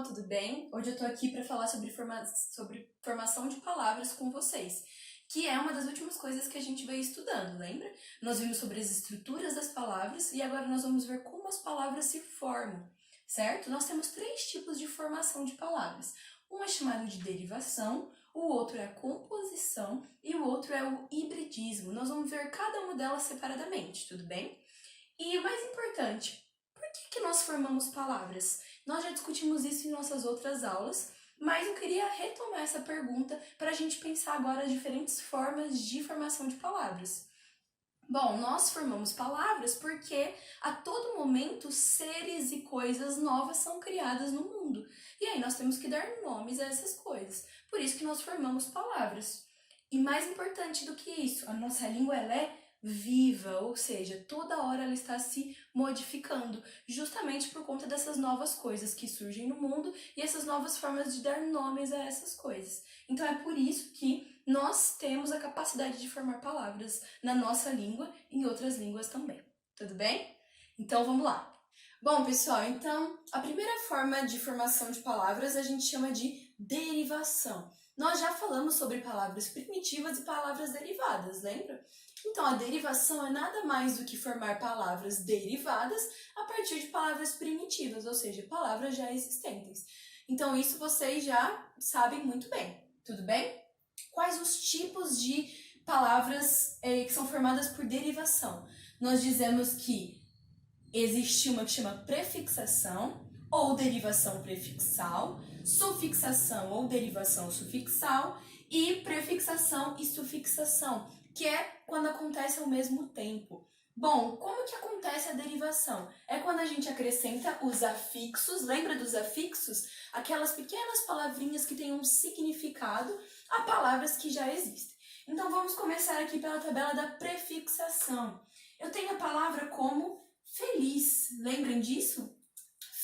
tudo bem? Hoje eu tô aqui para falar sobre formação de palavras com vocês, que é uma das últimas coisas que a gente veio estudando, lembra? Nós vimos sobre as estruturas das palavras e agora nós vamos ver como as palavras se formam, certo? Nós temos 3 tipos de formação de palavras. Um é chamado de derivação, o outro é a composição e o outro é o hibridismo. Nós vamos ver cada uma delas separadamente, tudo bem? E o mais importante, por que nós formamos palavras? Nós já discutimos isso em nossas outras aulas, mas eu queria retomar essa pergunta para a gente pensar agora as diferentes formas de formação de palavras. Bom, nós formamos palavras porque a todo momento seres e coisas novas são criadas no mundo. E aí nós temos que dar nomes a essas coisas. Por isso que nós formamos palavras. E mais importante do que isso, a nossa língua ela é viva, ou seja, toda hora ela está se modificando, justamente por conta dessas novas coisas que surgem no mundo e essas novas formas de dar nomes a essas coisas. Então é por isso que nós temos a capacidade de formar palavras na nossa língua e em outras línguas também. Tudo bem? Então vamos lá. Bom, pessoal, então a primeira forma de formação de palavras a gente chama de derivação. Nós já falamos sobre palavras primitivas e palavras derivadas, lembra? Então, a derivação é nada mais do que formar palavras derivadas a partir de palavras primitivas, ou seja, palavras já existentes. Então, isso vocês já sabem muito bem, tudo bem? Quais os tipos de palavras que são formadas por derivação? Nós dizemos que existe uma que chama prefixação ou derivação prefixal, sufixação ou derivação sufixal e prefixação e sufixação, que é quando acontece ao mesmo tempo. Bom, como que acontece a derivação? É quando a gente acrescenta os afixos, lembra dos afixos? Aquelas pequenas palavrinhas que têm um significado a palavras que já existem. Então vamos começar aqui pela tabela da prefixação. Eu tenho a palavra como feliz, lembram disso?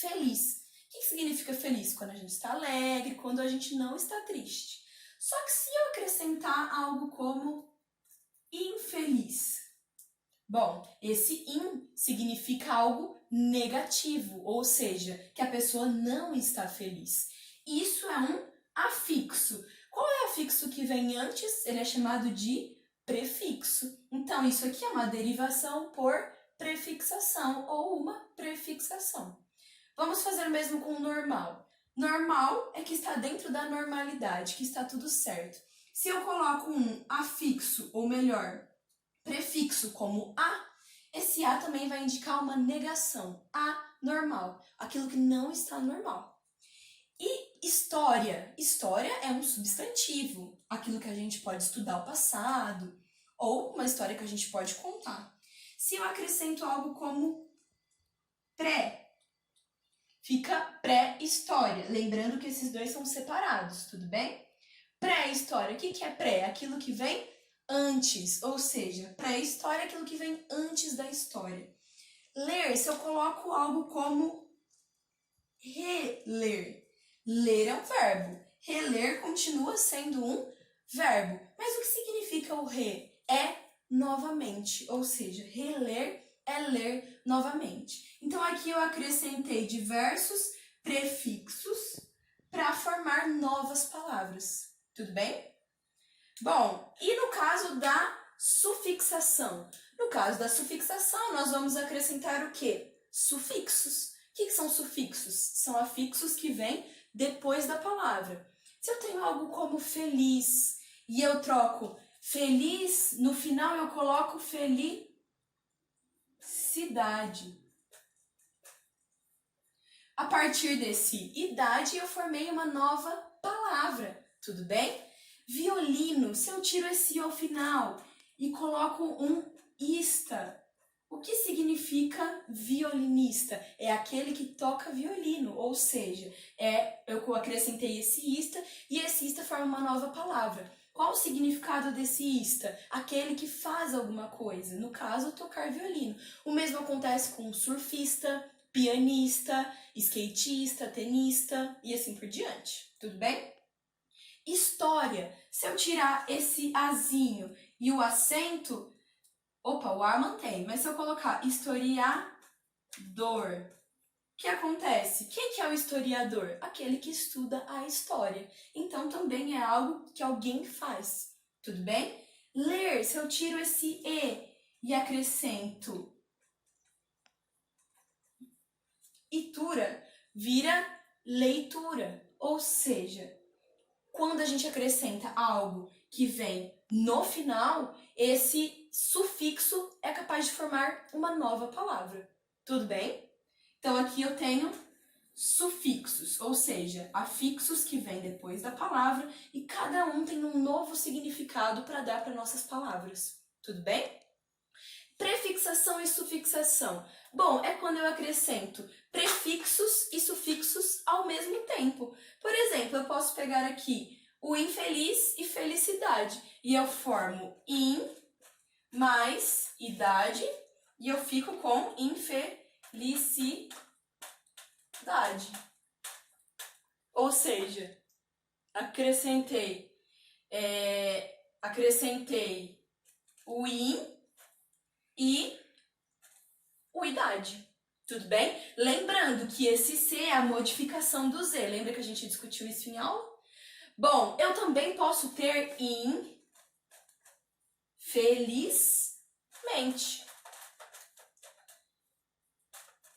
Feliz. O que significa feliz? Quando a gente está alegre, quando a gente não está triste. Só que se eu acrescentar algo como infeliz, bom, esse in significa algo negativo, ou seja, que a pessoa não está feliz. Isso é um afixo. Qual é o afixo que vem antes? Ele é chamado de prefixo. Então, isso aqui é uma derivação por prefixação ou uma prefixação. Vamos fazer o mesmo com o normal. Normal é que está dentro da normalidade, que está tudo certo. Se eu coloco um afixo, ou melhor, prefixo como a, esse a também vai indicar uma negação, anormal, aquilo que não está normal. E história? História é um substantivo, aquilo que a gente pode estudar o passado, ou uma história que a gente pode contar. Se eu acrescento algo como pré, fica pré-história, lembrando que esses dois são separados, tudo bem? Pré-história, o que é pré? Aquilo que vem antes, ou seja, pré-história é aquilo que vem antes da história. Ler, se eu coloco algo como reler. Ler é um verbo, reler continua sendo um verbo. Mas o que significa o re? É novamente, ou seja, reler é ler novamente. Então aqui eu acrescentei diversos prefixos para formar novas palavras. Tudo bem? Bom, e no caso da sufixação? No caso da sufixação, nós vamos acrescentar o quê? Sufixos. O que são sufixos? São afixos que vêm depois da palavra. Se eu tenho algo como feliz e eu troco feliz, no final eu coloco felicidade. A partir desse idade, eu formei uma nova palavra, tudo bem? Violino, se eu tiro esse ao final e coloco um ista, o que significa violinista? É aquele que toca violino, ou seja, eu acrescentei esse ista e esse ista forma uma nova palavra. Qual o significado desse ista? Aquele que faz alguma coisa, no caso, tocar violino. O mesmo acontece com surfista, pianista, skatista, tenista e assim por diante. Tudo bem? História. Se eu tirar esse azinho e o acento, o A mantém, mas se eu colocar historiador, que acontece? Quem que é o historiador? Aquele que estuda a história. Então, também é algo que alguém faz. Tudo bem? Ler, se eu tiro esse e acrescento itura, vira leitura. Ou seja, quando a gente acrescenta algo que vem no final, esse sufixo é capaz de formar uma nova palavra. Tudo bem? Então, aqui eu tenho sufixos, ou seja, afixos que vêm depois da palavra e cada um tem um novo significado para dar para nossas palavras. Tudo bem? Prefixação e sufixação. Bom, é quando eu acrescento prefixos e sufixos ao mesmo tempo. Por exemplo, eu posso pegar aqui o infeliz e felicidade e eu formo in mais idade e eu fico com infelicidade. Ou seja, acrescentei o in e o idade. Tudo bem? Lembrando que esse C é a modificação do Z. Lembra que a gente discutiu isso em aula? Bom, eu também posso ter infelizmente.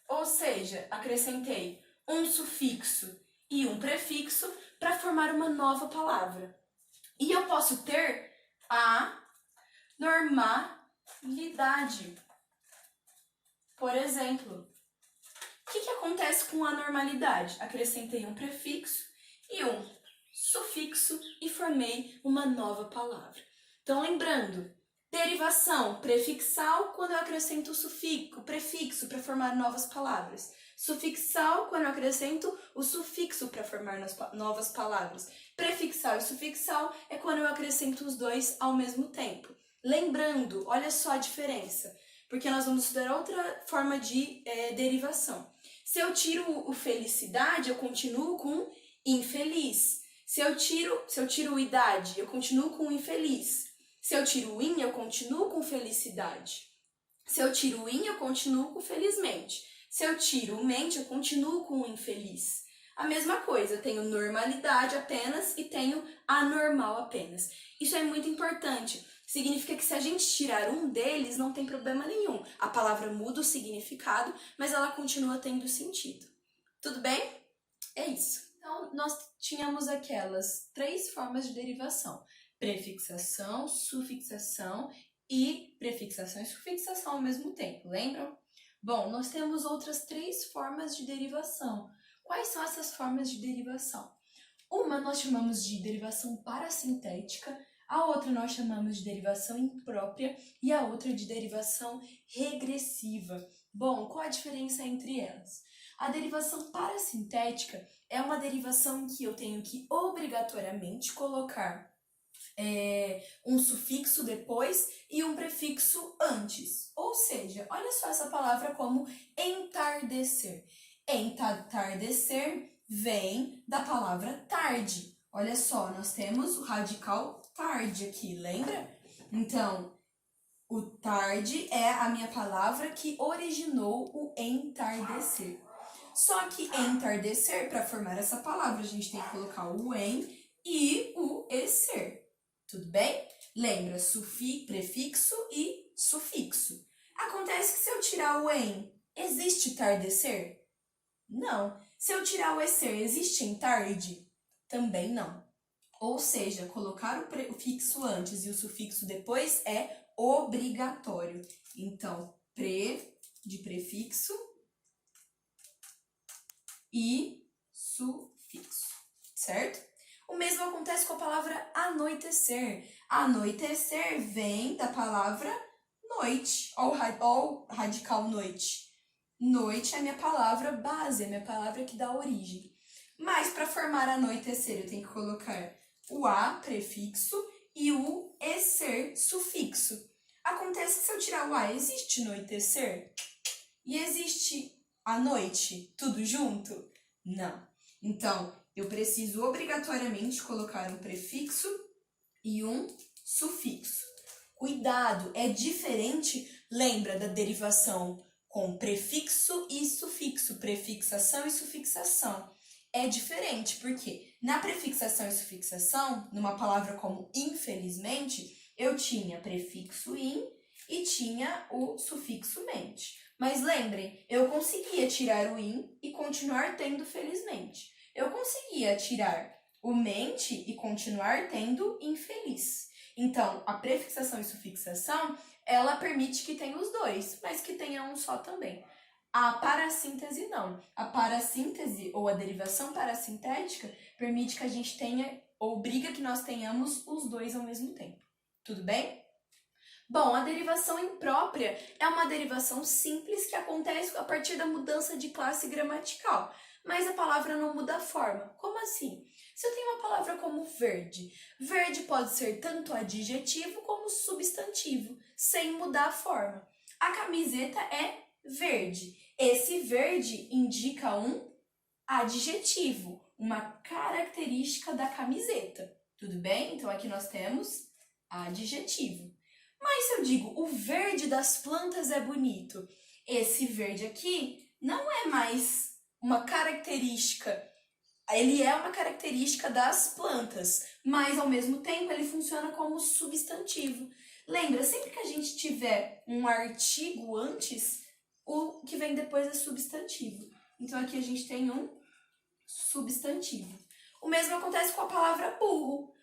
Ou seja, acrescentei um sufixo e um prefixo para formar uma nova palavra. E eu posso ter a normalidade. Por exemplo, o que acontece com a normalidade? Acrescentei um prefixo e um sufixo e formei uma nova palavra. Então, lembrando, derivação prefixal quando eu acrescento o sufixo, o prefixo para formar novas palavras. Sufixal quando eu acrescento o sufixo para formar novas palavras. Prefixal e sufixal é quando eu acrescento os dois ao mesmo tempo. Lembrando, olha só a diferença, porque nós vamos estudar outra forma de derivação. Se eu tiro o felicidade, eu continuo com infeliz. Se eu tiro o idade, eu continuo com infeliz. Se eu tiro o in, eu continuo com felicidade. Se eu tiro o in, eu continuo com felizmente. Se eu tiro o mente, eu continuo com o infeliz. A mesma coisa, eu tenho normalidade apenas e tenho anormal apenas. Isso é muito importante. Significa que se a gente tirar um deles, não tem problema nenhum. A palavra muda o significado, mas ela continua tendo sentido. Tudo bem? É isso. Então, nós tínhamos aquelas 3 formas de derivação. Prefixação, sufixação e prefixação e sufixação ao mesmo tempo, lembram? Bom, nós temos outras 3 formas de derivação. Quais são essas formas de derivação? Uma nós chamamos de derivação parassintética, a outra nós chamamos de derivação imprópria e a outra de derivação regressiva. Bom, qual a diferença entre elas? A derivação parassintética é uma derivação em que eu tenho que obrigatoriamente colocar um sufixo depois e um prefixo antes. Ou seja, olha só essa palavra como entardecer. Entardecer vem da palavra tarde. Olha só, nós temos o radical tarde aqui, lembra? Então, o tarde é a minha palavra que originou o entardecer. Só que entardecer, para formar essa palavra, a gente tem que colocar o em e o ecer. Tudo bem? Lembra, prefixo e sufixo. Acontece que se eu tirar o em, existe tardecer? Não. Se eu tirar o ecer, existe em tarde? Também não. Ou seja, colocar o prefixo antes e o sufixo depois é obrigatório. Então, de prefixo e sufixo, certo? O mesmo acontece com a palavra anoitecer. Anoitecer vem da palavra noite, ou radical noite. Noite é a minha palavra base, é a minha palavra que dá origem. Mas para formar anoitecer, eu tenho que colocar o a, prefixo, e o ecer, sufixo. Acontece que se eu tirar o a, existe anoitecer? E existe a noite, tudo junto? Não. Então, eu preciso obrigatoriamente colocar um prefixo e um sufixo. Cuidado, é diferente, lembra da derivação com prefixo e sufixo, prefixação e sufixação. É diferente, porque na prefixação e sufixação, numa palavra como infelizmente, eu tinha prefixo in e tinha o sufixo mente. Mas lembrem, eu conseguia tirar o in e continuar tendo felizmente. Eu conseguia tirar o mente e continuar tendo infeliz. Então, a prefixação e sufixação, ela permite que tenha os dois, mas que tenha um só também. A parassíntese não. A parassíntese ou a derivação parassintética permite que a gente tenha, ou obriga que nós tenhamos os dois ao mesmo tempo. Tudo bem? Bom, a derivação imprópria é uma derivação simples que acontece a partir da mudança de classe gramatical, mas a palavra não muda a forma. Como assim? Se eu tenho uma palavra como verde, verde pode ser tanto adjetivo como substantivo, sem mudar a forma. A camiseta é verde. Esse verde indica um adjetivo, uma característica da camiseta. Tudo bem? Então aqui nós temos adjetivo. Mas se eu digo o verde das plantas é bonito, esse verde aqui não é mais uma característica, ele é uma característica das plantas, mas ao mesmo tempo ele funciona como substantivo. Lembra, sempre que a gente tiver um artigo antes, o que vem depois é substantivo. Então aqui a gente tem um substantivo. O mesmo acontece com a palavra burro.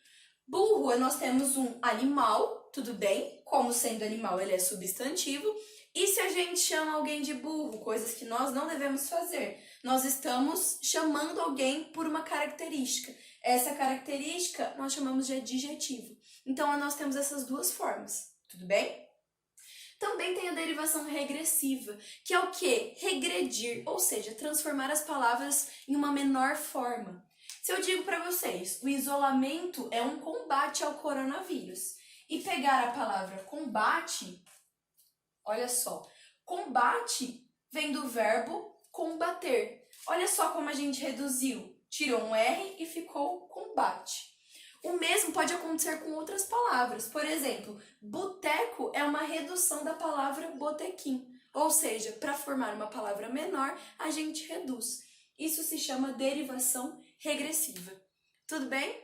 Burro, nós temos um animal, tudo bem? Como sendo animal, ele é substantivo. E se a gente chama alguém de burro, coisas que nós não devemos fazer, nós estamos chamando alguém por uma característica. Essa característica nós chamamos de adjetivo. Então, nós temos essas duas formas, tudo bem? Também tem a derivação regressiva, que é o quê? Regredir, ou seja, transformar as palavras em uma menor forma. Se eu digo para vocês, o isolamento é um combate ao coronavírus, e pegar a palavra combate, olha só, combate vem do verbo combater. Olha só como a gente reduziu, tirou um R e ficou combate. O mesmo pode acontecer com outras palavras. Por exemplo, boteco é uma redução da palavra botequim. Ou seja, para formar uma palavra menor, a gente reduz. Isso se chama derivação regressiva. Tudo bem?